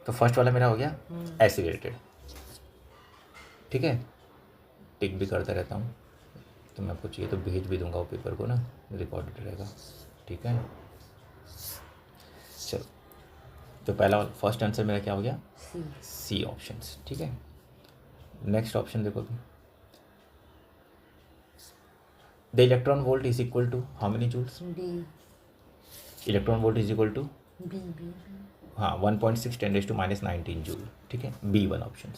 तो फर्स्ट वाला मेरा हो गया एसिलेटेड, ठीक है, टिक भी करता रहता हूँ, तो मैं आपको चाहिए तो भेज भी दूंगा वो पेपर को ना, रिकॉर्डेड रहेगा, ठीक है। चलो, तो पहला फर्स्ट आंसर मेरा क्या हो गया, सी ऑप्शन, ठीक है। नेक्स्ट ऑप्शन देखो तुम, the electron volt is equal to how many joules, electron volt is equal to हाँ 1.6 10⁻⁹ जूल, ठीक है, B one option,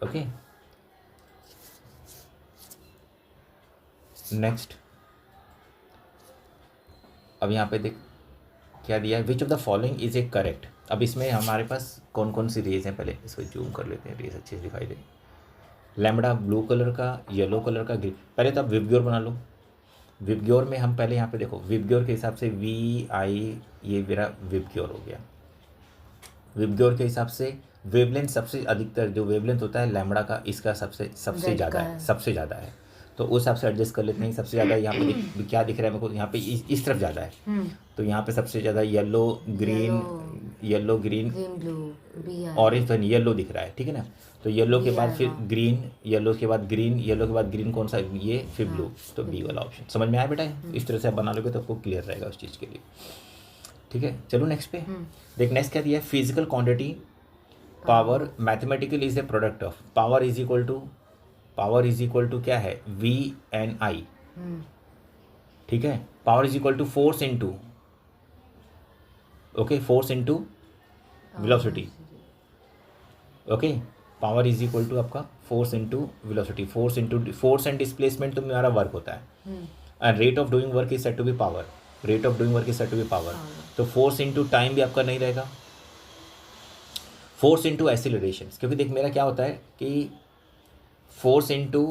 okay. Next, अब यहाँ पे देख क्या दिया है, which of the following is a correct. अब इसमें हमारे पास कौन कौन सी रेज हैं, पहले इसको जूम कर लेते हैं, रेज अच्छे से दिखाई दे। लैम्बडा ब्लू कलर का, येलो कलर का, ग्रीन, पहले तो आप विबग्योर बना लो। विबग्योर में हम पहले यहाँ पे देखो, विबग्योर के हिसाब से वी आई, ये मेरा विबग्योर हो गया। विबग्योर के हिसाब से वेवलेंथ सबसे अधिकतर जो वेवलेंथ होता है लैम्बडा का, इसका सबसे ज़्यादा है, सबसे ज़्यादा है, तो उस हिसाब से एडजस्ट कर लेते हैं। सबसे ज़्यादा यहाँ पे क्या दिख रहा है मेरे को, यहाँ पे इस तरफ ज़्यादा है, तो यहाँ पे सबसे ज़्यादा येलो ग्रीन ऑरेंज, तो येलो दिख रहा है, ठीक है ना। तो येलो के बाद फिर ग्रीन, येलो के बाद ग्रीन, येलो के बाद ग्रीन कौन सा, ये फिर ब्लू, तो बी वाला ऑप्शन। समझ में आया बेटा, इस तरह से आप बना लोगे तो आपको क्लियर रहेगा उस चीज़ के लिए, ठीक है। चलो नेक्स्ट पे देख, नेक्स्ट क्या दिया है, physical quantity power mathematical is a product of, power is equal to क्या है, वी एन आई, ठीक है। Power is equal to force into, okay, force into velocity, okay. Power is equal to आपका force into velocity, force and displacement तो मेरा work होता है, and rate of doing work is set to be power, तो force into time भी आपका नहीं रहेगा, फोर्स इनटू एक्सीलरेशन, क्योंकि देख मेरा क्या होता है कि force into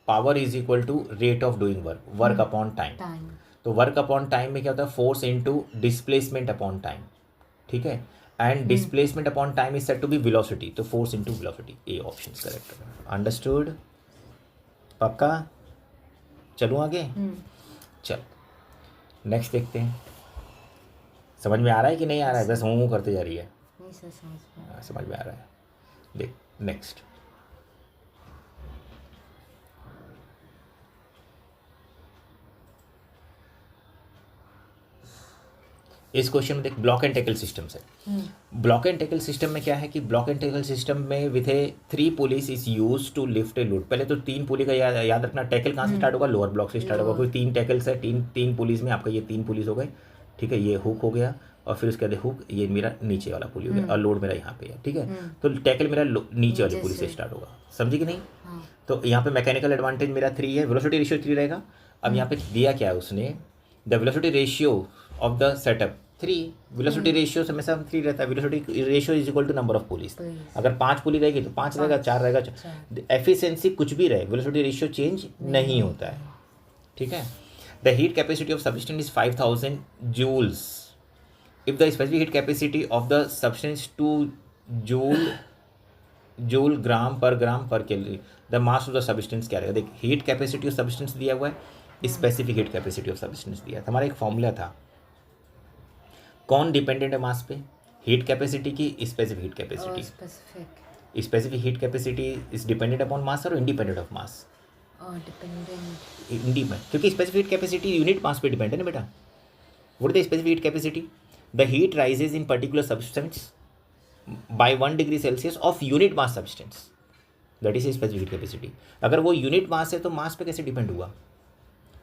power is equal to rate of doing work upon time, तो वर्क अपॉन टाइम में क्या होता है, force into displacement upon time, ठीक है, and displacement upon time is set to be velocity, तो force into velocity, A option correct है। Understood, पक्का। चलूँ आगे, चल नेक्स्ट देखते हैं, समझ में आ रहा है कि नहीं आ रहा है, बस हूँ करते जा रही है, समझ में आ रहा है। देख नेक्स्ट, इस क्वेश्चन में देख ब्लॉक एंड टैकल सिस्टम से, ब्लॉक एंड टैकल सिस्टम में क्या है कि ब्लॉक एंड टैकल सिस्टम में with a 3 pulleys is use to lift a load. पहले तो 3 पुली का याद रखना, टैकल कहाँ से स्टार्ट होगा, लोअर ब्लॉक से स्टार्ट होगा, कोई 3 टैकल्स है, तीन पुलीज में आपका ये 3 पुलीज हो गए, ठीक है, ये हुक हो गया, और फिर उसके बाद हुक, ये मेरा नीचे वाला पुली हो गया, और लोड मेरा यहाँ पे है, ठीक है। तो टैकल मेरा नीचे वाली पुली से स्टार्ट होगा, समझी कि नहीं। तो यहाँ पे मैकेनिकल एडवांटेज मेरा 3 है, वेलोसिटी रेशियो 3 रहेगा। अब यहाँ पे दिया क्या है उसने, the velocity ratio of the setup 3, velocity ratio हमेशा 3 रहता है, velocity ratio is equal to number of pulleys, अगर 5 पुली रहेगी तो 5 रहेगा, 4 रहेगा, एफिशिएंसी कुछ भी रहे, वेलोसिटी रेशियो चेंज नहीं होता है, ठीक है। The heat capacity of substance is 5000 joules, if the specific heat capacity of the substance 2 joule gram per calorie, the mass of the substance क्या रहेगा। देख हीट कैपेसिटी ऑफ सब्सटेंस दिया हुआ है, specific heat capacity of substance दिया था, हमारा एक फॉर्मूला था, कौन डिपेंडेंट है मास पे, हीट कैपेसिटी की specific heat capacity, specific heat capacity is dependent upon mass और इंडिपेंडेंट ऑफ मास, इंडिपेंडेंट, क्योंकि specific heat capacity unit mass पे डिपेंड है ना बेटा। What is the specific heat capacity, the heat rises in particular substance by 1 degree Celsius of unit mass substance, that is specific heat capacity. अगर वो unit mass है तो मास पे कैसे डिपेंड हुआ,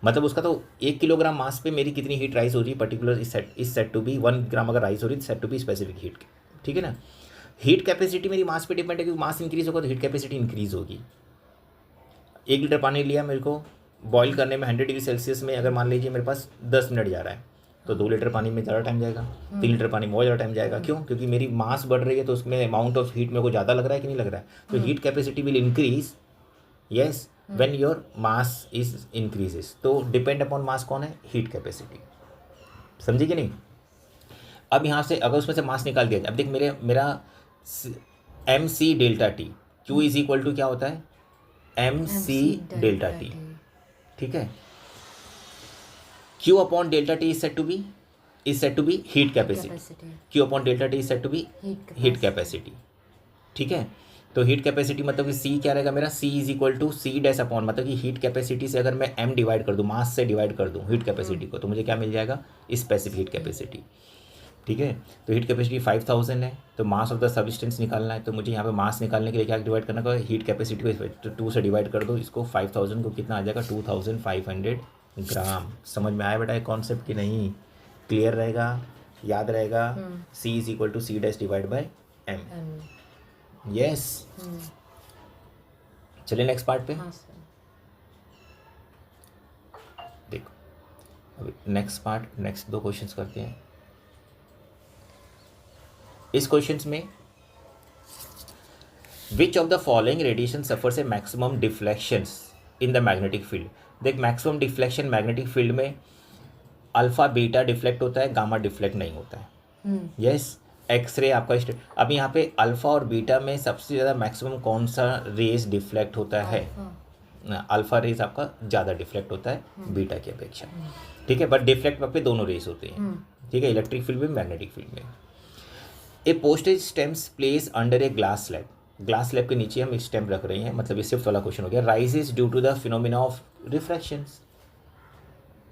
मतलब उसका तो 1 किलोग्राम मास पे मेरी कितनी हीट राइज हो रही है, particular is set to be 1 gram अगर राइज हो रही है set to be specific heat, ठीक है ना। हीट कैपेसिटी मेरी मास पे डिपेंड है, क्योंकि मास इंक्रीज होगा तो हीट कैपेसिटी इंक्रीज होगी। 1 लीटर पानी लिया मेरे को बॉईल करने में 100 डिग्री सेल्सियस में, अगर मान लीजिए मेरे पास 10 मिनट जा रहा है, तो 2 लीटर पानी में ज़्यादा टाइम जाएगा, 3 लीटर पानी में और ज़्यादा टाइम जाएगा, क्यों, क्योंकि मेरी मास बढ़ रही है, तो उसमें अमाउंट ऑफ हीट मेरे को ज़्यादा लग रहा है कि नहीं लग रहा है, तो heat capacity will increase, yes, when your mass is increases, तो डिपेंड अपॉन मास कौन है, हीट कैपेसिटी, समझी कि नहीं। अब यहाँ से अगर उसमें से मास निकाल दिया जाए, अब देख मेरा M C delta T, Q is equal to क्या होता है, एम सी डेल्टा टी, ठीक है, Q upon delta T is set to be is set to be heat capacity, capacity Q upon delta T is set to be heat heat capacity. ठीक है, तो heat capacity मतलब कि सी क्या रहेगा मेरा, C is equal to C dash upon, मतलब कि हीट कैपेसिटी से अगर मैं एम डिवाइड कर दूँ, मास से डिवाइड कर दूँ हीट कैपेसिटी को, तो मुझे क्या मिल जाएगा, स्पेसिफिक हीट कैपेसिटी। ठीक है, तो हीट कैपेसिटी 5000 है, तो मास ऑफ द सब्सटेंस निकालना है, तो मुझे यहाँ पे मास निकालने के लिए क्या डिवाइड करना होगा, हीट कैपेसिटी को तो 2 से डिवाइड कर दो इसको, 5000 को कितना आ जाएगा 2500 ग्राम। समझ में आया बेटा एक कॉन्सेप्ट कि नहीं, क्लियर रहेगा, याद रहेगा, C is equal to C dash divide by M. Yes, चलिए नेक्स्ट पार्ट पे। हाँ सर। देखो अभी नेक्स्ट पार्ट, नेक्स्ट 2 क्वेश्चंस करते हैं। इस क्वेश्चंस में विच of the following radiation suffers A maximum deflections in the magnetic field. देख मैक्सिमम डिफ्लेक्शन मैग्नेटिक फील्ड में अल्फा बीटा डिफ्लेक्ट होता है, गामा डिफ्लेक्ट नहीं होता है। यस, एक्सरे आपका अब यहाँ पे अल्फा और बीटा में सबसे ज़्यादा मैक्सिमम कौन सा रेज डिफ्लेक्ट होता है, अल्फा रेज आपका ज़्यादा डिफ्लेक्ट होता है बीटा की अपेक्षा। ठीक है, बट डिफ्लेक्ट पे दोनों रेज होते हैं। ठीक है, इलेक्ट्रिक फील्ड में, मैग्नेटिक फील्ड में। A postage stamps place under a glass slab, glass slab के नीचे हम स्टेम्प रख रहे हैं, मतलब ये सिर्फ वाला क्वेश्चन हो गया। Rises due to the phenomena of refractions,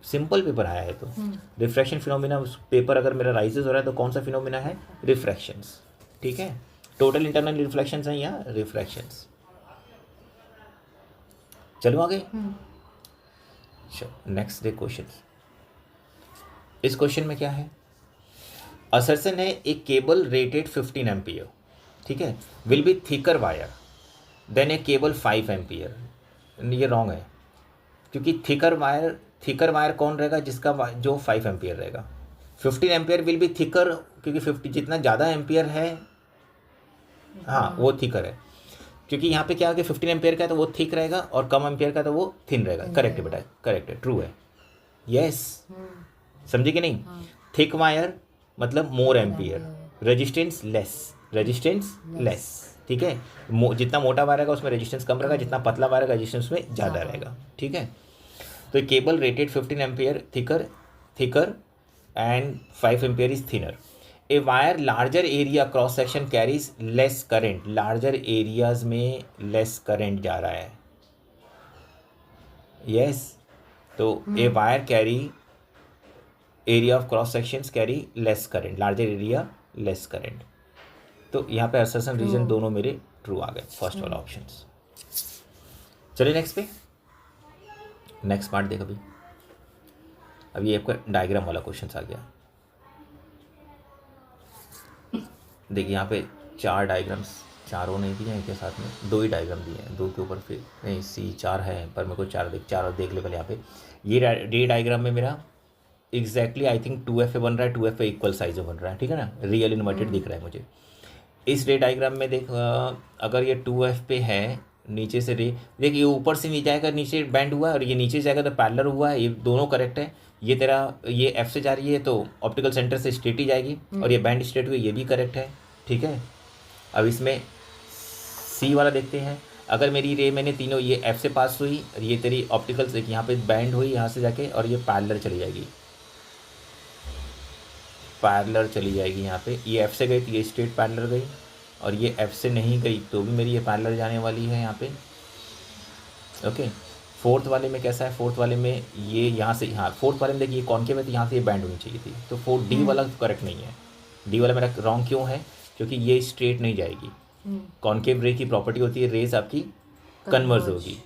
simple paper आया है तो रिफ्रैक्शन फिनोमिना, पेपर अगर मेरा राइजेस हो रहा है तो कौन सा फिनोमिना है, रिफ्रैक्शंस। ठीक है, टोटल इंटरनल रिफ्लेक्शंस हैं या रिफ्रैक्शंस। चलो आगे, चलो नेक्स्ट डे क्वेश्चन। इस क्वेश्चन में क्या है, असर्शन है एक केबल रेटेड 15 एम्पियर, ठीक है, will be thicker wire than a cable 5 ampere. ये रॉन्ग है, क्योंकि थिकर वायर कौन रहेगा, जिसका जो 5 एम्पियर रहेगा। 15 एम्पियर विल बी थिकर, क्योंकि 50 जितना ज़्यादा एम्पियर है, हाँ वो थिकर है, क्योंकि यहाँ पे क्या है कि 15 एम्पियर का है तो वो थिक रहेगा, और कम एम्पियर का तो वो थिन रहेगा। करेक्ट है बेटा, करेक्ट है, ट्रू है। यस, समझे कि नहीं। थिक वायर मतलब मोर एम्पियर, रेजिस्टेंस लेस। ठीक है, जितना मोटा वायर रहेगा उसमें रेजिस्टेंस कम रहेगा, जितना पतला वायर रहेगा रेजिस्टेंस उसमें ज़्यादा रहेगा। ठीक है, तो cable rated 15 ampere thicker and 5 ampere is thinner. A wire larger area cross section carries less current, larger areas में लेस करंट जा रहा है। यस, तो a wire carry area of cross sections carry less current, larger area less current. तो यहाँ पे assertion reason दोनों मेरे ट्रू आ गए, फर्स्ट वाला ऑप्शन। चलिए नेक्स्ट पे, नेक्स्ट पार्ट देख। अभी आपका डायग्राम वाला क्वेश्चन आ गया। देखिए यहाँ पे 4 डायग्राम्स, चारों नहीं दिए हैं क्या साथ में, 2 ही डायग्राम दिए हैं, 2 के ऊपर फिर नहीं सी 4 है, पर मेरे को 4 देख ले पहले। यहाँ पे ये डायग्राम में मेरा एग्जैक्टली आई थिंक 2F बन रहा है, 2F पे इक्वल साइज में बन रहा है। ठीक है ना, रियल इन्वर्टेड दिख रहा है मुझे। इस रे डायग्राम में देख, अगर ये 2F पे है, नीचे से रे देख, ये ऊपर से नीचे जाएगा, नीचे बैंड हुआ है, और ये नीचे जाएगा तो पैरेलल हुआ है, ये दोनों करेक्ट है। ये तेरा ये F से जा रही है तो ऑप्टिकल सेंटर से स्ट्रेट ही जाएगी, और ये बैंड स्ट्रेट हुई, ये भी करेक्ट है। ठीक है, अब इसमें सी वाला देखते हैं। अगर मेरी रे मैंने तीनों ये F से पास हुई, और ये तेरी ऑप्टिकल से यहाँ पे बैंड हुई यहाँ से जाके, और ये पैरेलल चली जाएगी, पैरेलल चली जाएगी। यहाँ पे ये F से गई तो ये स्ट्रेट पैरेलल गई, और ये F से नहीं गई तो भी मेरी ये पैरेलल जाने वाली है यहाँ पे। ओके, फोर्थ वाले में कैसा है, फोर्थ वाले में ये यहाँ से, हाँ फोर्थ वाले में देखिए ये कॉन्केव है तो यहाँ से ये बैंड होनी चाहिए थी, तो फोर्थ डी वाला करेक्ट नहीं है। डी वाला मेरा रॉन्ग क्यों है, क्योंकि ये स्ट्रेट नहीं जाएगी। कॉन्केव रे की प्रॉपर्टी होती है रेज आपकी कन्वर्ज होगी।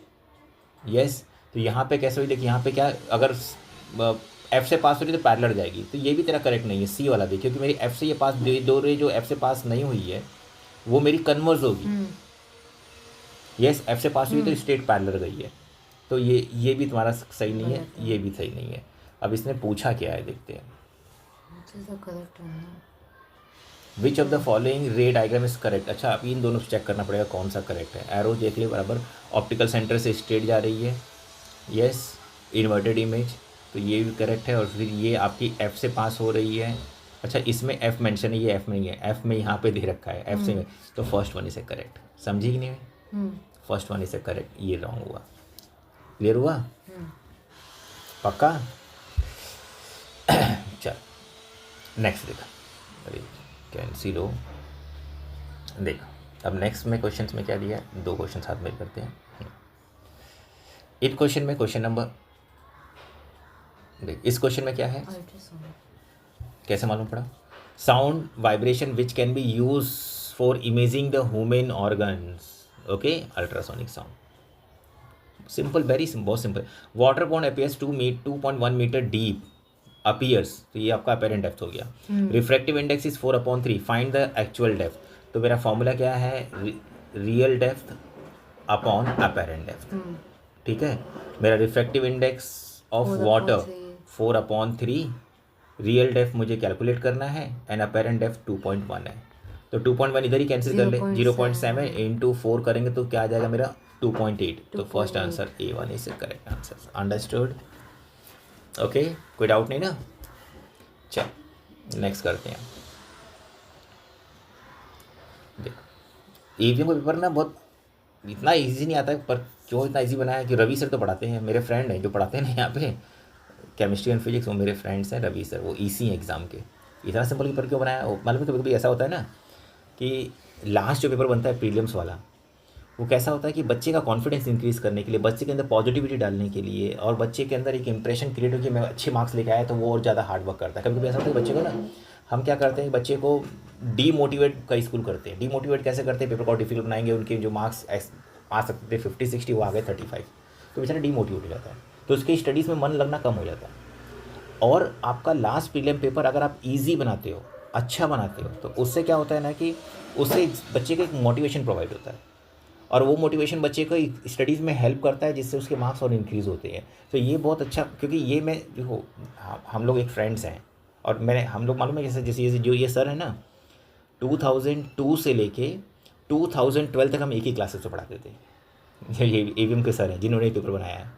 यस, तो यहाँ पे कैसे हुई, देखिए यहाँ पे क्या, अगर F से पास हो रही तो पैरेलल जाएगी, तो ये भी तेरा करेक्ट नहीं है, सी वाला भी, क्योंकि मेरी F से ये पास, दो रे जो F से पास नहीं हुई है वो मेरी कन्वर्ज होगी। यस, F से पास हुई तो स्ट्रेट पैरेलल गई है, तो ये भी तुम्हारा सही नहीं है, ये भी सही नहीं है। अब इसने पूछा क्या है, देखते हैं। विच ऑफ द फॉलोइंग रे डायग्राम इज करेक्ट। अच्छा, अब इन दोनों से चेक करना पड़ेगा कौन सा करेक्ट है। एरो देख ले बराबर, ऑप्टिकल सेंटर से स्ट्रेट जा रही है। यस, इन्वर्टेड इमेज, तो ये भी करेक्ट है। और फिर ये आपकी F से पास हो रही है। अच्छा, इसमें F मेंशन है, ये F में नहीं है, F में यहाँ पे दे रखा है F से में, तो फर्स्ट वन इसे करेक्ट। समझी कि नहीं, फर्स्ट वन इसे करेक्ट, ये रॉन्ग हुआ। क्लियर हुआ, पक्का। चल नेक्स्ट देखा, अरे कैंसिल हो, देखा। अब नेक्स्ट में क्वेश्चंस में क्या दिया है, दो क्वेश्चन साथ में करते हैं। इस क्वेश्चन में क्वेश्चन नंबर देख, इस क्वेश्चन में क्या है, कैसे मालूम पड़ा, sound vibration which can be use for imaging the human organs, okay, ultrasonic sound, simple, very simple, बहुत simple. Water pond appears 2.1 metre deep appears, तो ये आपका अपेरेंट डेप्थ हो गया। Refractive index is 4/3, find the actual depth, तो मेरा formula क्या है, real depth upon apparent depth, ठीक है। मेरा refractive index of water 4/3, real depth मुझे कैलकुलेट करना है, एंड अपेरेंट डेप्थ 2.1 है, तो 2.1 इधर ही कैंसिल कर ले, 0.7 इंटू 4 करेंगे तो क्या आ जाएगा मेरा 2.8, तो first answer A1 is correct answer, understood, okay, कोई डाउट नहीं ना। चल नेक्स्ट करते हैं। देखो ईवीएम का पेपर ना बहुत इतना इजी नहीं आता है, पर क्यों इतना इजी बनाया है कि रवि सर तो पढ़ाते हैं, मेरे फ्रेंड हैं जो पढ़ाते हैं ना यहाँ पे केमिस्ट्री एंड फिजिक्स, वो मेरे फ्रेंड्स हैं, रवि सर, वो ईसी एग्ज़ाम के, इतना सिंपल पेपर क्यों बनाया, मालूम है, कभी कभी ऐसा होता है ना कि लास्ट जो पेपर बनता है प्रीलिम्स वाला, वो कैसा होता है कि बच्चे का कॉन्फिडेंस इंक्रीज़ करने के लिए, बच्चे के अंदर पॉजिटिविटी डालने के लिए, और बच्चे के अंदर एक इंप्रेशन क्रिएट हो कि मैं अच्छे मार्क्स लेके आया, तो वो और ज़्यादा हार्ड वर्क करता है। कभी कभी ऐसा होता है बच्चे को ना, हम क्या करते हैं, बच्चे को डीमोटिवेट का स्कूल करते हैं। डीमोटिवेट कैसे करते हैं, पेपर को डिफिकल्ट बनाएंगे, उनके जो मार्क्स आ सकते थे 50-60, वो आ गए 35, तो बेचारा डीमोटिवेट हो जाता है, तो उसकी स्टडीज़ में मन लगना कम हो जाता है। और आपका लास्ट प्रीलिम पेपर अगर आप ईजी बनाते हो, अच्छा बनाते हो, तो उससे क्या होता है ना कि उससे बच्चे को एक मोटिवेशन प्रोवाइड होता है, और वो मोटिवेशन बच्चे को स्टडीज़ में हेल्प करता है, जिससे उसके मार्क्स और इंक्रीज़ होते हैं। तो ये बहुत अच्छा, क्योंकि ये मैं देखो, हम लोग एक फ्रेंड्स हैं, और मैंने हम लोग मालूम है जैसे जैसे जो ये सर है ना, 2002 से लेके 2012 तक हम एक ही क्लासेस में पढ़ाते थे। ये एवीएम के सर हैं जिन्होंने पेपर बनाया है,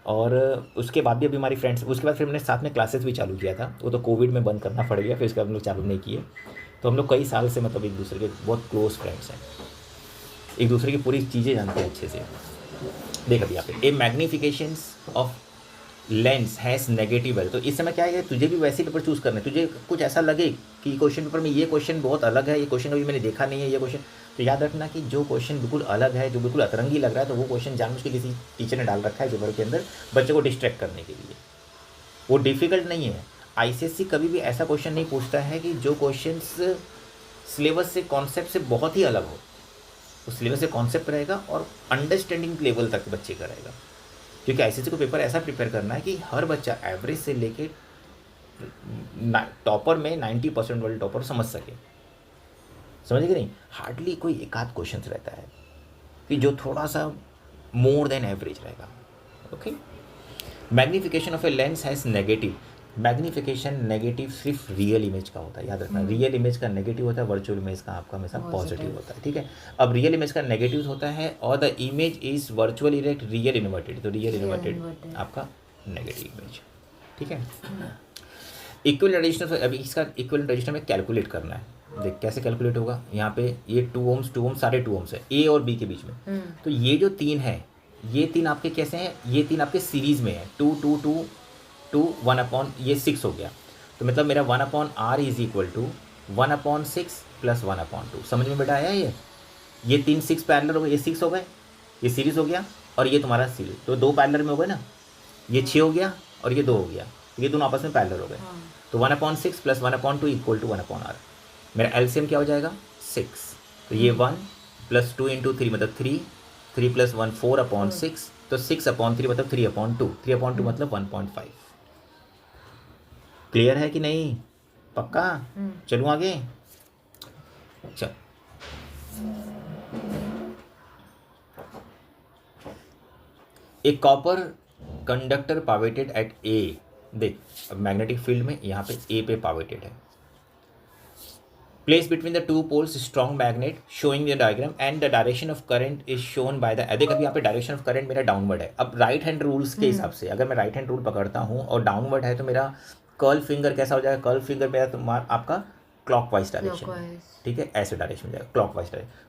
और उसके बाद भी अभी हमारी फ्रेंड्स, उसके बाद फिर मैंने साथ में क्लासेस भी चालू किया था, वो तो कोविड में बंद करना पड़ गया, फिर उसके बाद हम लोग चालू नहीं किए। तो हम लोग कई साल से मतलब एक दूसरे के बहुत क्लोज फ्रेंड्स हैं, एक दूसरे की पूरी चीज़ें जानते हैं अच्छे से। देख अभी यहाँ पे a magnification of lens has negative है, तो इस समय क्या है, तुझे भी वैसे पेपर चूज़ करना है, तुझे कुछ ऐसा लगे कि क्वेश्चन पेपर में ये क्वेश्चन बहुत अलग है, ये क्वेश्चन अभी मैंने देखा नहीं है, ये क्वेश्चन, तो याद रखना कि जो क्वेश्चन बिल्कुल अलग है, जो बिल्कुल अतरंगी लग रहा है, तो वो क्वेश्चन जानबूझ के किसी टीचर ने डाल रखा है पेपर के अंदर बच्चे को डिस्ट्रैक्ट करने के लिए। वो डिफ़िकल्ट नहीं है। आईसीएससी कभी भी ऐसा क्वेश्चन नहीं पूछता है कि जो क्वेश्चन सिलेबस से, कॉन्सेप्ट से बहुत ही अलग हो। उस सिलेबस से कॉन्सेप्ट रहेगा और अंडरस्टैंडिंग लेवल तक बच्चे का रहेगा, क्योंकि आईसीएससी को पेपर ऐसा प्रिपेयर करना है कि हर बच्चा एवरेज से लेके टॉपर में 90% वाले टॉपर समझ सके, समझे कि नहीं। हार्डली कोई एक आध क्वेश्चन रहता है कि जो थोड़ा सा मोर देन एवरेज रहेगा, okay. Magnification of a lens has negative, magnification negative सिर्फ रियल इमेज का होता है, याद रखना। रियल इमेज का नेगेटिव होता है, वर्चुअल इमेज का आपका हमेशा पॉजिटिव होता है, ठीक है। अब रियल इमेज का नेगेटिव होता है और the image is virtual erect real inverted, तो रियल इन्वर्टेड आपका नेगेटिव इमेज, ठीक है। इक्विवेलेंट रजिस्टर, अभी इसका इक्विवेलेंट रजिस्टर में कैलकुलेट करना है। देख कैसे कैलकुलेट होगा, यहाँ पे ये 2 ओम्स सारे 2 ओम्स है ए और बी के बीच में, तो ये जो 3 है, ये 3 आपके कैसे हैं, ये 3 आपके सीरीज में है, 2 2 2 2 1 अपॉन ये 6 हो गया, तो मतलब मेरा 1/r is equal to 1/6 plus 1/2। समझ में बेटा आया ये 3 6 पैरेलल हो गए, ये 6 हो गए, ये सीरीज हो गया, और ये तुम्हारा सीरीज, तो 2 पैरेलल में हो गए ना, ये 6 हो गया और ये 2 हो गया, ये दोनों आपस में पैरेलल हो गए, तो 1/6 प्लस 1/2 इक्वल टू 1/r। मेरा एलसीएम क्या हो जाएगा 6, तो ये 1 प्लस 2 इंटू 3 मतलब 3, 3 प्लस 1 4/6, तो 6/3 मतलब 3/2, 3/2 मतलब 1.5। क्लियर है कि नहीं, पक्का। चलूँ आगे, चल। ए कॉपर कंडक्टर पावेटेड एट ए, देख अब मैग्नेटिक फील्ड में यहाँ पे ए पे पावेटेड है, place between the 2 poles strong magnet showing the diagram and the direction of current is shown by the, देख अभी यहाँ पे डायरेक्शन ऑफ करंट मेरा डाउनवर्ड है। अब राइट हैंड रूल्स के हिसाब से अगर मैं राइट हैंड रूल पकड़ता हूँ और डाउनवर्ड है, तो मेरा कर्ल फिंगर कैसा हो जाएगा, कर्ल फिंगर मेरा तुम्हारा आपका क्लॉकवाइज डायरेक्शन, ठीक है, ऐसे डायरेक्शन में जाएगा,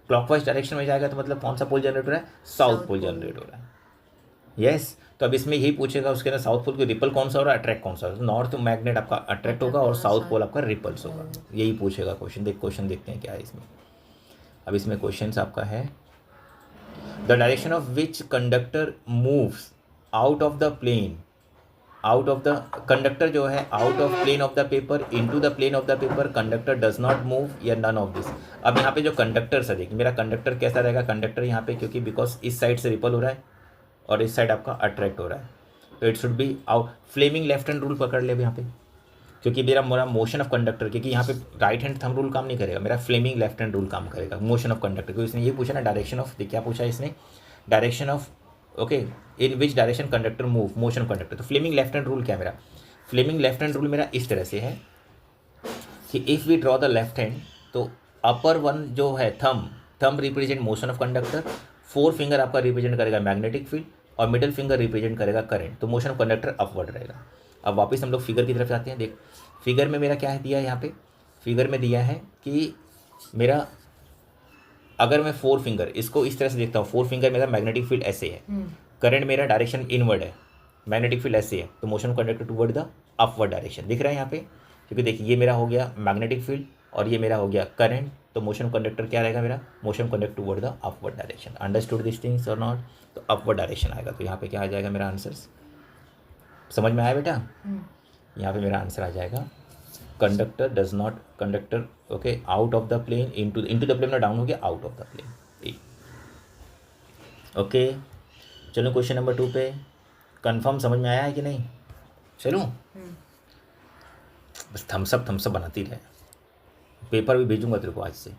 क्लॉकवाइज डायरेक्शन में जाएगा, तो मतलब कौन सा पोल जनरेट हो रहा है, साउथ पोल जनरेट हो रहा है, यस तो अब इसमें यही पूछेगा उसके अंदर साउथ पोल की रिपल कौन सा हो रहा है, अट्रैक्ट कौन सा हो रहा है। नॉर्थ मैग्नेट आपका अट्रैक्ट होगा और साउथ पोल आपका रिपल्स होगा, यही पूछेगा क्वेश्चन। क्वेश्चन देखते हैं क्या है इसमें। अब इसमें क्वेश्चन आपका है the direction of which conductor moves out of the plane, out of the conductor जो है out of plane of the paper into the plane of the paper, conductor does not move या none of this. अब यहाँ पे जो conductor है देखिए मेरा कंडक्टर कैसा रहेगा, कंडक्टर यहाँ पे क्योंकि बिकॉज इस साइड से रिपल हो रहा है और इस साइड आपका अट्रैक्ट हो रहा है, तो it should be out. Fleming left hand rule पकड़ ले अब यहाँ पे, क्योंकि मेरा मोशन ऑफ कंडक्टर, क्योंकि यहाँ पे राइट हैंड थंब रूल काम नहीं करेगा, मेरा फ्लेमिंग लेफ्ट हैंड रूल काम करेगा मोशन ऑफ कंडक्टर। क्योंकि इसने ये पूछा ना डायरेक्शन ऑफ, क्या पूछा इसने, direction of okay in which direction conductor move, motion of conductor. तो फ्लेमिंग लेफ्ट हैंड रूल क्या है मेरा, फ्लेमिंग लेफ्ट हैंड रूल मेरा इस तरह से है कि if we draw the left hand, तो अपर वन जो है thumb represent motion of conductor, four finger आपका रिप्रेजेंट करेगा मैग्नेटिक फील्ड और मिडिल फिंगर रिप्रेजेंट करेगा करंट, तो मोशन ऑफ कंडक्टर अपवर्ड रहेगा। अब वापस हम लोग फिगर की तरफ जाते हैं। देख फिगर में मेरा क्या है दिया है, यहाँ पे फिगर में दिया है कि मेरा अगर मैं फोर फिंगर इसको इस तरह से देखता हूँ, फोर फिंगर मेरा मैग्नेटिक फील्ड ऐसे है, करंट मेरा डायरेक्शन इनवर्ड है, मैग्नेटिक फील्ड ऐसे है, तो motion conductor toward the upward direction दिख रहा है यहाँ पे। क्योंकि देखिए ये मेरा हो गया मैग्नेटिक फील्ड और ये मेरा हो गया करंट, तो मोशन कंडक्टर क्या रहेगा मेरा, motion conduct toward the upward direction. Understood this things और नॉट, तो अपवर्ड डायरेक्शन आएगा। तो यहाँ पे क्या आ जाएगा मेरा आंसर, समझ में आया बेटा। यहाँ पे मेरा आंसर आ जाएगा conductor does not, conductor okay out of the plane into the plane में डाउन हो गया, out of the plane. Okay चलो क्वेश्चन नंबर 2 पे कंफर्म समझ में आया है कि नहीं। चलो बस थम्सअप बनाती रहे। पेपर भी भेजूंगा तेरे को आज से,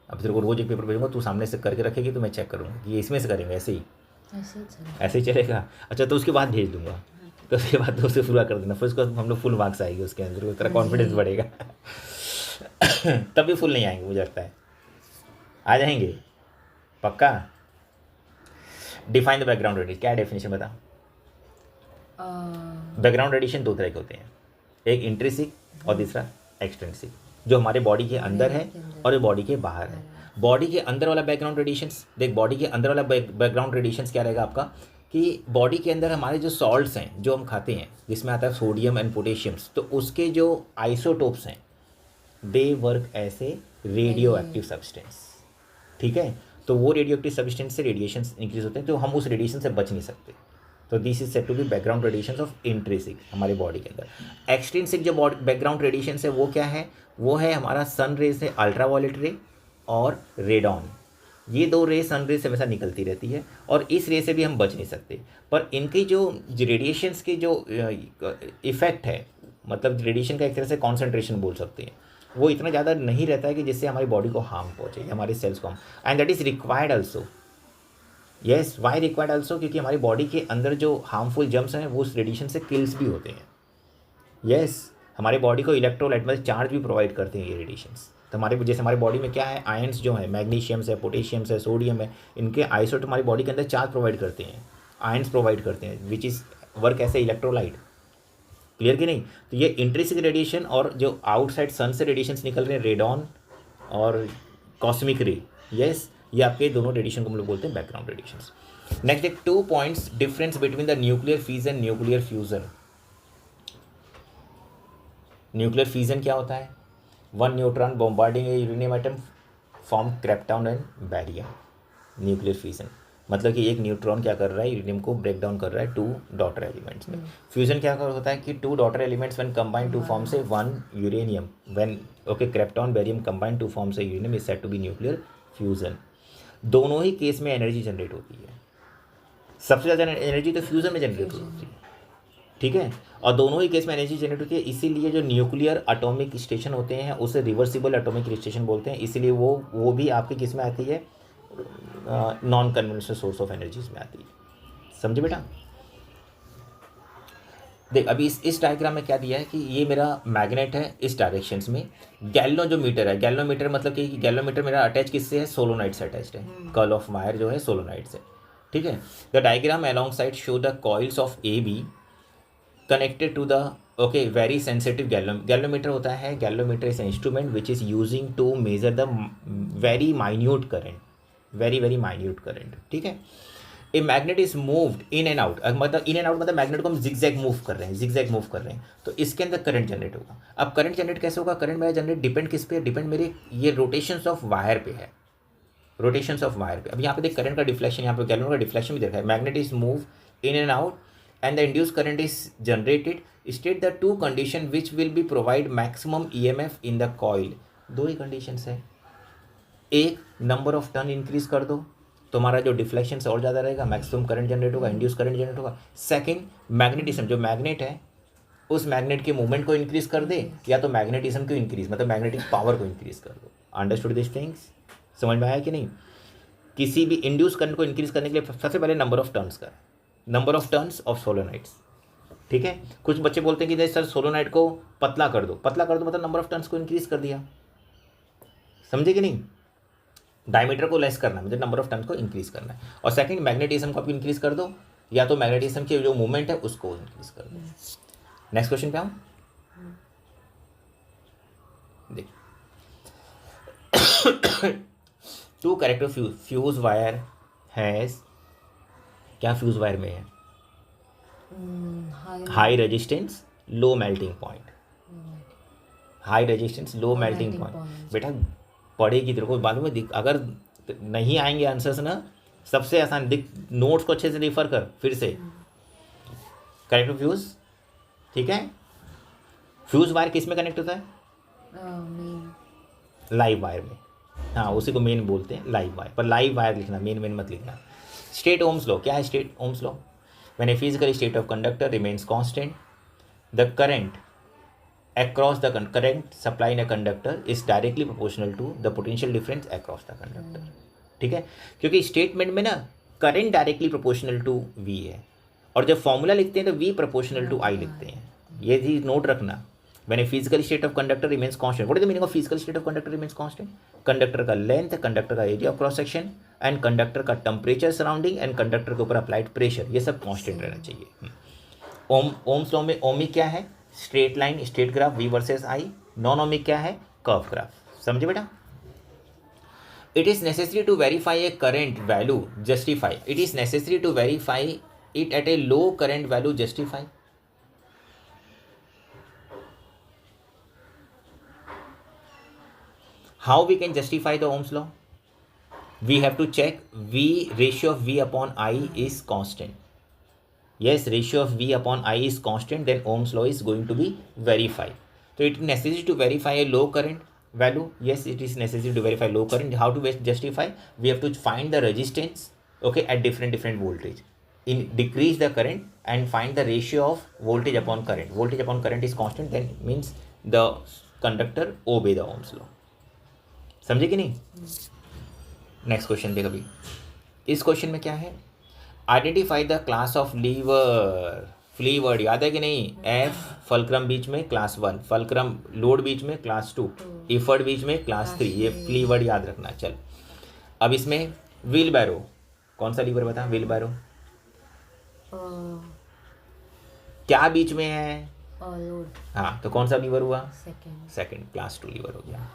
अब तेरे को रोज एक पेपर भेजूंगा, तू सामने से करके रखेगी तो मैं चेक करूँगा कि ये इसमें से करेंगे, ऐसे ही चलेगा। अच्छा तो उसके बाद भेज दूंगा, तो उसके बाद तो उसे पूरा कर देना, फिर उसको हम लोग फुल मार्क्स आएगी उसके अंदर, तेरा कॉन्फिडेंस बढ़ेगा। तब भी फुल नहीं आएंगे मुझे लगता है, आ जाएंगे पक्का। डिफाइन द बैकग्राउंड रेडिएशन, क्या डेफिनेशन बता। बैकग्राउंड रेडिएशन दो तरह के होते हैं, एक इंट्रिंसिक और दूसरा एक्सट्रिंसिक, जो हमारे बॉडी के अंदर है और ये बॉडी के बाहर है। बॉडी के अंदर वाला बैकग्राउंड रेडिएशंस, देख बॉडी के अंदर वाला बैकग्राउंड रेडिएशंस क्या रहेगा आपका, कि बॉडी के अंदर हमारे जो सॉल्ट्स हैं जो हम खाते हैं, जिसमें आता है सोडियम एंड पोटेशियम्स, तो उसके जो आइसोटोप्स हैं they work as a radio active substance. ठीक है, तो वो रेडियो एक्टिव सब्सटेंस से रेडिएशन इंक्रीज होते हैं, तो हम उस रेडिएशन से बच नहीं सकते। तो this is said to be background radiation of intrinsic हमारे बॉडी के अंदर। एक्सट्रिंसिक जो बैकग्राउंड रेडिएशन है वो क्या है, वो है हमारा सन रे से अल्ट्रावायलेट रे और रेडॉन। ये दो रे सन रे से हमेशा निकलती रहती है और इस रे से भी हम बच नहीं सकते। पर इनकी जो रेडिएशंस की जो इफेक्ट है, मतलब रेडिएशन का एक तरह से कॉन्सेंट्रेशन बोल सकते हैं, वो इतना ज़्यादा नहीं रहता है कि जिससे हमारी बॉडी को हार्म पहुँचे, हमारे सेल्स को harm, and that is required also. Yes why required also, क्योंकि हमारी बॉडी के अंदर जो हार्मफुल जर्म्स हैं वो उस रेडिएशन से किल्स भी होते हैं। येस हमारी बॉडी को इलेक्ट्रोलाइट मतलब चार्ज भी प्रोवाइड करते हैं ये रेडिएशंस। तो हमारे जैसे हमारी बॉडी में क्या है, आयंस जो है, मैग्नीशियम्स है, पोटेशियम्स है, सोडियम है, इनके आइसोट हमारी बॉडी के अंदर चार्ज प्रोवाइड करते हैं, आयंस प्रोवाइड करते हैं, विच इज़ वर्क ऐसे इलेक्ट्रोलाइट। क्लियर कि नहीं। तो ये इंट्रिंसिक रेडिएशन और जो आउटसाइड सन से रेडिएशंस निकल रहे हैं, रेडॉन और कॉस्मिक रे, यस ये आपके दोनों रेडिएशन को हम लोग बोलते हैं बैकग्राउंड रेडिएशंस। नेक्स्ट एक 2 points difference between the nuclear fission nuclear fusion. Nuclear fission क्या होता है, one neutron bombarding a uranium atom form krypton and barium. Nuclear fission मतलब कि एक न्यूट्रॉन क्या कर रहा है, यूरेनियम को ब्रेक डाउन कर रहा है 2 डॉटर एलिमेंट्स में। फ्यूजन क्या होता है कि 2 daughter elements when combined to form से 1 uranium, when okay krypton barium combined to form से uranium is said to be nuclear fusion. दोनों ही केस में एनर्जी जनरेट होती है, सबसे ज़्यादा एनर्जी तो फ्यूजन में जनरेट होती है, ठीक है, और दोनों ही केस में एनर्जी जनरेट होती है। इसीलिए जो न्यूक्लियर एटॉमिक स्टेशन होते हैं उसे रिवर्सिबल एटॉमिक स्टेशन बोलते हैं, इसीलिए वो भी आपके किस में आती है, non conventional source of energies में आती है। समझे बेटा। देख अभी इस डायग्राम में क्या दिया है कि ये मेरा मैग्नेट है इस डायरेक्शंस में, गैल्वेनोमीटर है, गैल्वेनोमीटर मतलब कि गैल्वेनोमीटर मेरा अटैच किससे है, सोलोनाइट से अटैच्ड है, कर्ल ऑफ वायर जो है सोलोनाइट से, ठीक है। The diagram alongside show the coils of A B connected to the okay very sensitive galvanometer होता है, galvanometer is instrument which is using to measure the very minute current, very minute current, ठीक है। A magnet is moved in and out, मतलब in and out मतलब magnet को हम zigzag move कर रहे हैं, जिगजैग मूव कर रहे हैं, तो इसके अंदर करंट जनरेट होगा। अब करंट जनरेट कैसे होगा? करंट मेरा जनरेट डिपेंड किस पे? डिपेंड मेरे ये रोटेशंस ऑफ वायर पे है, रोटेशंस ऑफ वायर पे। अब यहाँ पे देख करंट का डिफ्लेक्शन, यहाँ पे गैलन का डिफ्लेक्शन भी देखा है। Magnet is move in and out and the induce current is generated. State the two condition which will be provide maximum EMF in the coil. दो ही कंडीशंस है, एक नंबर ऑफ टर्न इंक्रीज कर दो, तुम्हारा जो डिफ्लेक्शन से और ज़्यादा रहेगा, मैक्सिमम करंट जनरेट होगा, इंड्यूस करंट जनरेट होगा। सेकंड, मैग्नेटिज्म, जो मैग्नेट है उस मैग्नेट के मूवमेंट को इंक्रीज कर दे, या तो मैग्नेटिज्म को इंक्रीज मतलब मैग्नेटिक पावर को इंक्रीज कर दो। Understood this things? समझ में आया कि नहीं? किसी भी इंड्यूस करंट को इंक्रीज करने के लिए सबसे पहले नंबर ऑफ टर्न्स का, नंबर ऑफ टर्न्स ऑफ सोलोनाइड्स। ठीक है, कुछ बच्चे बोलते हैं कि सर सोलोनाइड को पतला कर दो, पतला कर दो मतलब नंबर ऑफ टर्न्स को इंक्रीज कर दिया, समझे कि नहीं? डायमीटर को लेस करना मतलब नंबर ऑफ टर्न्स को इंक्रीज करना है। और सेकंड, मैग्नेटिज्म को आप इंक्रीज कर दो, या तो मैग्नेटिज्म के जो मूवमेंट है उसको इंक्रीज कर दो। नेक्स्ट क्वेश्चन पे आऊं, देख two character fuse wire has, क्या फ्यूज वायर में है? High resistance low melting point, high resistance low melting point. बेटा पढ़ेगी तेरे को मालूम है, अगर नहीं आएंगे आंसर्स ना, सबसे आसान दिख, नोट्स को अच्छे से रिफर कर फिर से। कैरेक्टर फ्यूज, ठीक है। फ्यूज वायर किस में कनेक्ट होता है? लाइव वायर में, हाँ उसी को मेन बोलते हैं लाइव वायर, पर लाइव वायर लिखना, मेन मत लिखना। स्टेट ओम्स लॉ, क्या है state Ohm's law? When a physical state of conductor remains constant, the current across the current supply in a conductor is directly proportional to the potential difference across the conductor। ठीक है, क्योंकि statement में ना current directly proportional to V है, और जब formula लिखते हैं तो वी प्रोपोर्शनल टू आई लिखते हैं। ये चीज नोट रखना। When a physical state of conductor remains constant, what is the meaning of physical state of conductor remains constant? Conductor का लेंथ, कंडक्टर का area of cross section and conductor का temperature surrounding and conductor के ऊपर applied pressure, ये सब constant रहना चाहिए। Ohm's law में ओमिक क्या है? Straight line, straight graph V versus I. Non ohmic क्या है? Curve graph. समझे बेटा? It is necessary to verify a current value justify, it is necessary to verify it at a low current value justify. How we can justify the Ohm's law? We have to check V, ratio of V upon I is constant. Yes, ratio of V upon I is constant, then Ohm's law is going to be verified. So it is necessary to verify a low current value. Yes, it is necessary to verify low current. How to justify? We have to find the resistance, okay, at different voltage. Decrease the current and find the ratio of voltage upon current. Voltage upon current is constant, then means the conductor obey the Ohm's law. समझे कि नहीं? Next question देख। अभी इस question में क्या है? Identify the class of lever. फ्लीवर्ड याद है कि नहीं? एफ फलक्रम बीच में क्लास 1, फलक्रम लोड बीच में क्लास 2, इफर्ट बीच में क्लास 3, ये फ्लीवर्ड याद रखना। चल अब इसमें व्हील बैरो, कौन सा लीवर बता? व्हील बैरो क्या बीच में है? हाँ, तो कौन सा लीवर हुआ? सेकंड, क्लास 2 लीवर हो गया।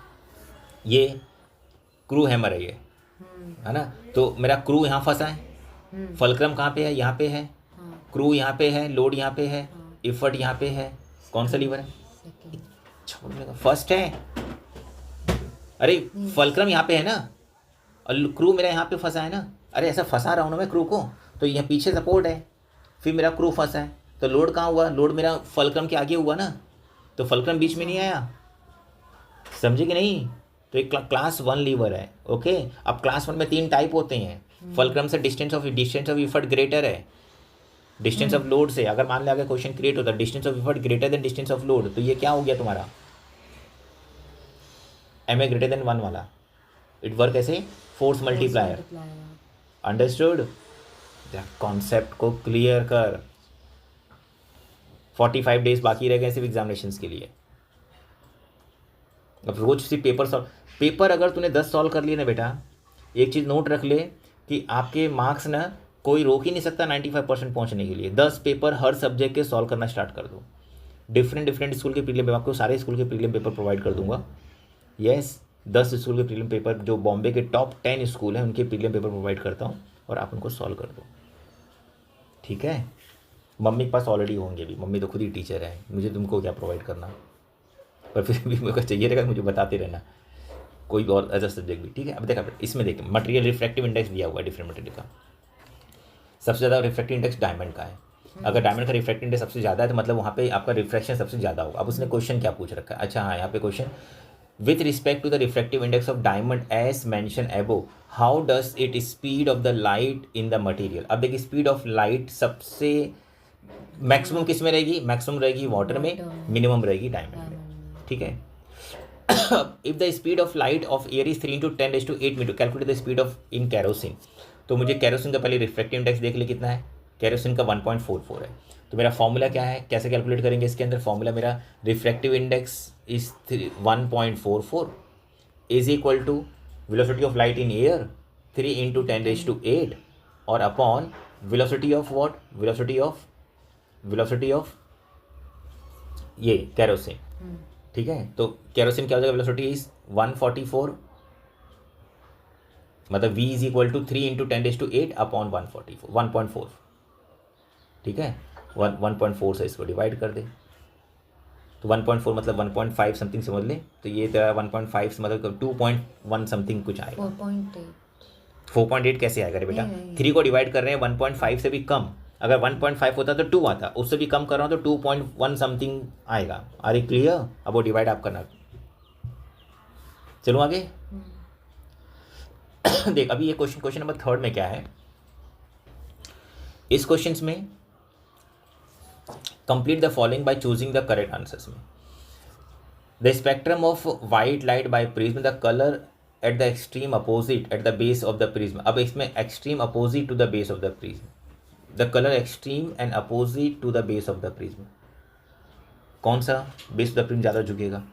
ये क्रू हैमर है, ये है ना, तो मेरा क्रू यहाँ फंसा है, फलक्रम कहाँ पे है? यहाँ पे है, क्रू यहाँ पे है, लोड यहाँ पे है, इफर्ट यहाँ पे है, कौन सा लीवर है? फर्स्ट है। अरे फलक्रम यहाँ पे है ना, और क्रू मेरा यहाँ पे फंसा है ना। अरे ऐसा फंसा रहा हूँ ना मैं क्रू को, तो यहाँ पीछे सपोर्ट है, फिर मेरा क्रू फंसा है, तो लोड कहाँ हुआ? लोड मेरा फलक्रम के आगे हुआ ना, तो फलक्रम बीच में नहीं आया। समझे कि नहीं? तो एक क्लास 1 लीवर है। ओके, अब क्लास 1 में 3 टाइप होते हैं। फलक्रम से डिस्टेंस ऑफ इफर्ट ग्रेटर है डिस्टेंस ऑफ लोड से। अगर मान लिया अगर क्वेश्चन क्रिएट होता है distance of effort greater than distance of load, तो ये क्या हो गया तुम्हारा? एम ए ग्रेटर देन 1 वाला। इट वर्क ऐसे फोर्स मल्टीप्लायर। अंडरस्टूड? कॉन्सेप्ट को क्लियर कर। 45 डेज बाकी रह गए सिर्फ एग्जामिनेशन के लिए। अब रोज सिर्फ पेपर अगर तूने 10 सॉल्व कर लिए ना बेटा, एक चीज़ नोट रख ले कि आपके मार्क्स ना कोई रोक ही नहीं सकता 95% पहुंचने के लिए। 10 पेपर हर सब्जेक्ट के सॉल्व करना स्टार्ट कर दो। डिफरेंट स्कूल के प्रीलिम पेपर, आपको सारे स्कूल के प्रीलिम पेपर प्रोवाइड कर दूंगा। यस, 10 स्कूल के प्रीलिम पेपर, जो बॉम्बे के टॉप 10 स्कूल हैं उनके प्रीलिम पेपर प्रोवाइड करता हूँ, और आप उनको सॉल्व कर दो। ठीक है, मम्मी के पास ऑलरेडी होंगे भी, मम्मी तो खुद ही टीचर है, मुझे तुमको क्या प्रोवाइड करना, पर फिर भी मेरे को चाहिए रहेगा, मुझे बताते रहना कोई और अदर सब्जेक्ट भी। ठीक है, अब देखा इसमें देखिए मटेरियल रिफ्रैक्टिव इंडेक्स दिया हुआ है डिफरेंट मटेरियल का। सबसे ज़्यादा रिफ्रैक्टिव इंडेक्स डायमंड का है। अगर डायमंड का रिफ्रैक्टिव इंडेक्स सबसे ज़्यादा है तो मतलब वहाँ पे आपका रिफ्रैक्शन सबसे ज़्यादा होगा। अब उसने क्वेश्चन क्या पूछ रखा है, अच्छा हाँ यहाँ पे question with respect to the refractive index of diamond as mention above how does it speed of the light in the material. अब देखिए स्पीड ऑफ लाइट सबसे मैक्सिमम किस में रहेगी, मैक्सिमम रहेगी वाटर में, मिनिमम रहेगी डायमंड में। ठीक है, if the speed of light of air is 3 × 10⁸ metre, calculate the speed of in kerosene. तो मुझे कैरोसिन का पहले रिफ्रैक्टिव इंडेक्स देख ले कितना है, कैरोसिन का 1.44 है। तो मेरा फॉर्मूला क्या है, कैसे कैलकुलेट करेंगे इसके अंदर, फॉर्मूला मेरा refractive index is 1.44 is equal to velocity of light in air 3 × 10⁸ और upon velocity of what, velocity of ये कैरोसिन। ठीक है, तो कैरोसिन क्या हो जाएगा, वेलोसिटी इज 144, मतलब v is equal to 3 × 10⁸ upon 1.4। ठीक है, 1.4 से इसको डिवाइड कर दे तो 1.4 मतलब 1.5 समथिंग समझ ले, तो ये तेरा 1.5 से मतलब 2.1 समथिंग कुछ आएगा। 4.8 कैसे आएगा रे बेटा, 3 को डिवाइड कर रहे हैं 1.5 से भी कम, अगर 1.5 होता तो 2 आता, उससे भी कम कर रहा हूँ तो 2.1 समथिंग आएगा। आर यू क्लियर, अब वो डिवाइड आप करना। चलो आगे देख, अभी ये क्वेश्चन नंबर 3 में क्या है, इस क्वेश्चन में complete the following by choosing the correct answers में। The spectrum of white light by prism, the colour at the extreme opposite at the base of the prism. अब इसमें extreme opposite to the base of the prism, the colour extreme and opposite to the base of the prism. कौन सा base of the prism ज़्यादा झुकेगा,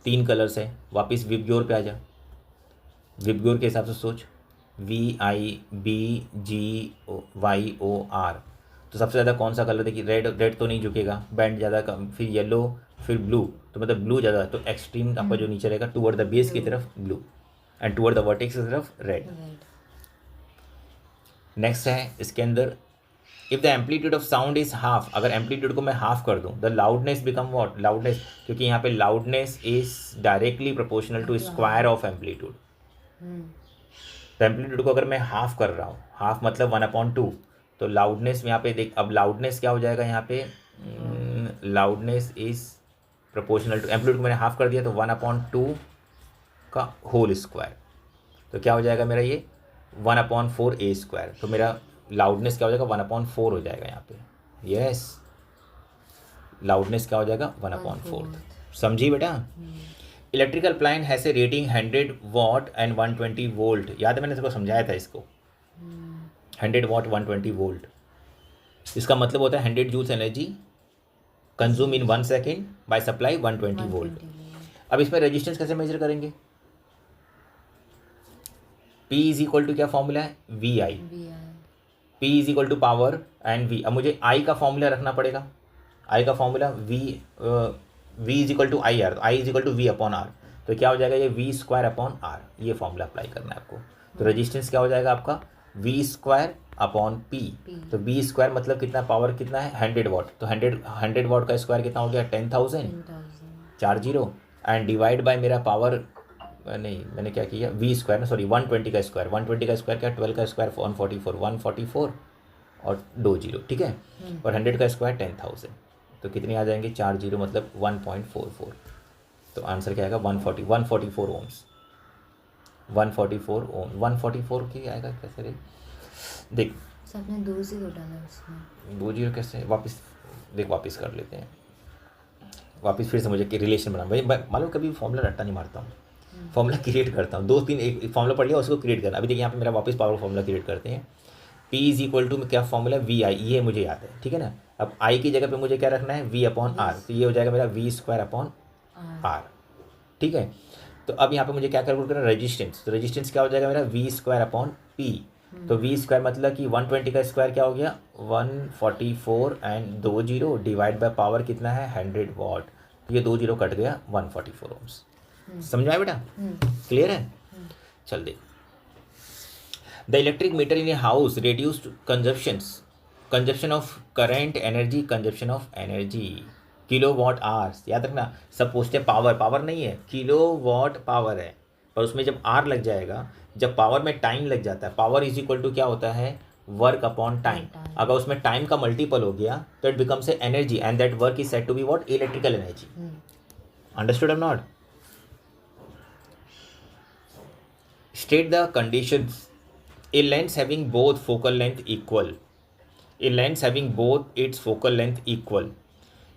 3 colours है, वापिस VIBGYOR पे आ जा, विबग्योर के हिसाब से सोच, VIBGYOR। तो सबसे ज़्यादा कौन सा कलर, देखिए रेड तो नहीं झुकेगा, बैंड ज़्यादा कम, फिर येलो, फिर ब्लू, तो मतलब ब्लू ज़्यादा, तो एक्सट्रीम आपका जो नीचे रहेगा टूवर्ड द बेस की तरफ blue and toward the vertex की तरफ रेड। नेक्स्ट है इसके अंदर, if the amplitude of sound is half, अगर एम्पलीट्यूड को मैं हाफ कर दूं, the loudness become what, loudness, क्योंकि यहाँ पे loudness is directly proportional to square of amplitude. तो एम्पलीट्यूड को अगर मैं हाफ कर रहा हूँ, हाफ मतलब 1/2, तो लाउडनेस में यहाँ पे देख, अब लाउडनेस क्या हो जाएगा यहाँ पे, loudness is proportional to amplitude को मैंने हाफ कर दिया तो 1/2 का होल स्क्वायर, तो क्या हो जाएगा मेरा ये 1/4a²। तो मेरा लाउडनेस क्या हो जाएगा 1/4 हो जाएगा यहाँ पे, यस लाउडनेस क्या हो जाएगा 1/4। समझी बेटा। Electrical appliance has A rating 100 what and 120 volt, याद है मैंने इसको समझाया था इसको, 100 वॉट 120 वोल्ट, इसका मतलब होता है 100 joules energy consume in 1 second by supply 120 volt. अब इसमें रेजिस्टेंस कैसे मेजर करेंगे, P इज इक्वल टू क्या फॉर्मूला है, VI, P is equal to power and V। अब मुझे I का फॉर्मूला रखना पड़ेगा, I का formula V is equal to IR, तो I is equal to V/R, तो क्या हो जाएगा ये V²/R, ये फॉर्मूला अप्लाई करना है आपको। तो रेजिस्टेंस क्या हो जाएगा आपका V²/P, तो V² मतलब कितना, पावर कितना है 100 वॉट, तो 100 वॉट का स्क्वायर कितना हो गया 10,000 4 0 एंड डिवाइड बाय मेरा पावर, नहीं मैंने क्या किया V² ना, सॉरी 120 का स्क्वायर, 120 का स्क्वायर क्या, 12 का स्क्वायर 144 और 2 0, ठीक है, और 100 का स्क्वायर 10,000, तो कितने आ जाएंगे 4 0 मतलब 1.44, तो आंसर क्या आएगा 144 ओम्स, 144 ओम, 144 की आएगा कैसे रे, देख सबने 2 0 डाला उसमें, 2 0 कैसे, वापस देख, वापस कर लेते हैं, वापस फिर से मुझे कि रिलेशन बना, भाई मालूम कभी फॉर्मूला रट्टा नहीं मारता हूँ, फॉर्मूला क्रिएट करता हूँ, 2 3 एक फॉर्मूला पढ़ लिया उसको क्रिएट करना। अभी देखिए यहाँ पे मेरा वापस पावर फॉर्मूला क्रिएट करते हैं, P इज इक्वल टू क्या फॉर्मूला VI, ये मुझे याद है, ठीक है ना। अब I की जगह पे मुझे क्या रखना है V/R, तो ये हो जाएगा मेरा V²/R, ठीक है। तो अब यहाँ पे मुझे क्या कैलकुलेट करना है, रेजिस्टेंस, तो रेजिस्टेंस क्या हो जाएगा मेरा V²/P, तो V² मतलब कि 120 का स्क्वायर क्या हो गया 144 एंड 2 0 डिवाइड बाय पावर कितना है 100 वॉट, तो ये 2 0 कट गया 144 ओम्स। समझ आया बेटा, क्लियर है। चल देख, the electric meter in a house reduced consumptions consumption of current energy, consumption of energy, kilo watt hours, याद रखना। सब पूछते हैं पावर, पावर नहीं है, किलो वॉट पावर है, पर उसमें जब आर लग जाएगा, जब पावर में टाइम लग जाता है, पावर इज इक्वल टू क्या होता है, वर्क अपॉन टाइम। अगर उसमें टाइम का मल्टीपल हो गया तो it becomes a energy and that work is said to be what, electrical energy. Understood और not? State the conditions. A lens having both focal length equal, a lens having both its focal length equal,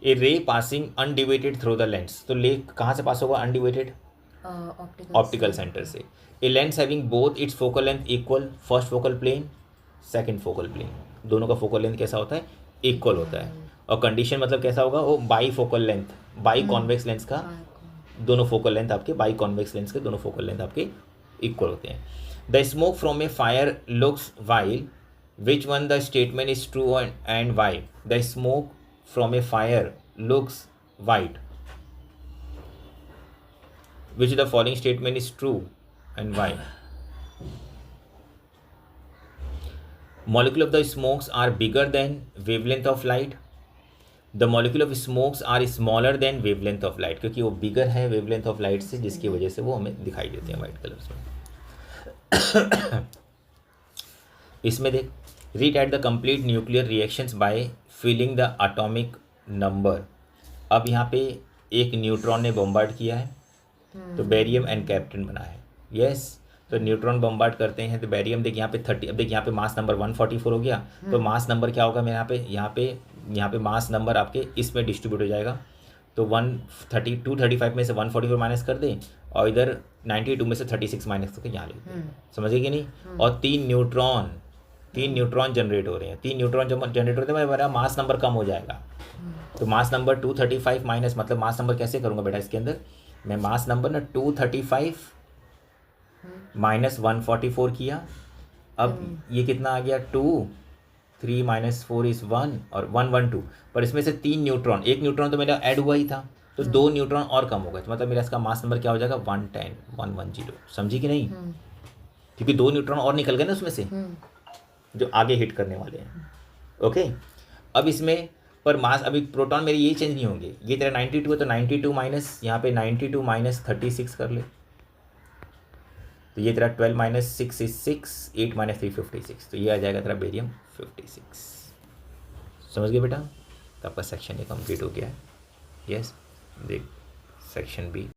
a ray passing undivided through the lens, तो रे कहाँ से पास होगा undivided? Optical centre से। A lens having both its focal length equal, first focal plane second focal plane, दोनों का focal length कैसा होता है, इक्वल होता है। और कंडीशन मतलब कैसा होगा, वो bi focal length, bi convex lens का दोनों फोकल लेंथ आपके, बाई कॉन्वेक्स लेंस के दोनों फोकल लेंथ आपके इक्वल होते हैं। The smoke from a fire looks white, which one the statement is true and why? The smoke from a fire looks white, which of the following statement is true and why? Molecule of the smokes are bigger than wavelength of light. The molecule of smokes are smaller than wavelength of light, क्योंकि वो बिगर है wavelength of light से, जिसकी वजह से वो हमें दिखाई देते हैं वाइट कलर्स में। इसमें देख, read at the complete nuclear reactions by filling the atomic number. अब यहाँ पे एक न्यूट्रॉन ने बॉम्बार्ड किया है, तो बेरियम एंड कैप्टन बना है। यस, तो न्यूट्रॉन बम्बार्ड करते हैं तो बेरियम देख यहाँ पे 30, अब देख यहाँ पे मास नंबर 144 हो गया, तो मास नंबर क्या होगा मेरे यहाँ पे मास नंबर आपके इसमें डिस्ट्रीब्यूट हो जाएगा। तो 235 में से 144 माइनस कर दें और इधर 92 में से 36 माइनस करके यहाँ लिख दें। समझे कि नहीं? और तीन न्यूट्रॉन जनरेट हो रहे हैं, 3 न्यूट्रॉन जब जनरेट होते हैं मेरा मास नंबर कम हो जाएगा। तो मास नंबर 235 माइनस, मतलब मास नंबर कैसे करूँगा बेटा इसके अंदर, मैं मास नंबर ना 235 माइनस 144 किया, अब ये कितना आ गया 2, 3 माइनस 4 इज 1 और 112, पर इसमें से 3 न्यूट्रॉन, एक न्यूट्रॉन तो मेरा ऐड हुआ ही था, तो 2 न्यूट्रॉन और कम हो गए, तो मतलब मेरा इसका मास नंबर क्या हो जाएगा 110, 110। समझी कि नहीं? क्योंकि 2 न्यूट्रॉन और निकल गए ना उसमें से जो आगे हिट करने वाले हैं। ओके, अब इसमें पर मास, अभी प्रोटॉन मेरे ये चेंज नहीं होंगे, ये तेरा 92 है तो 92 माइनस यहाँ पे 92 माइनस 36 कर ले, तो ये तेरा 12 माइनस 6 इज 6, 8 माइनस 3 56, तो ये आ जाएगा तेरा बेरियम 56। समझ गए बेटा? तो आपका सेक्शन ये कंप्लीट हो गया है। यस, देख सेक्शन बी।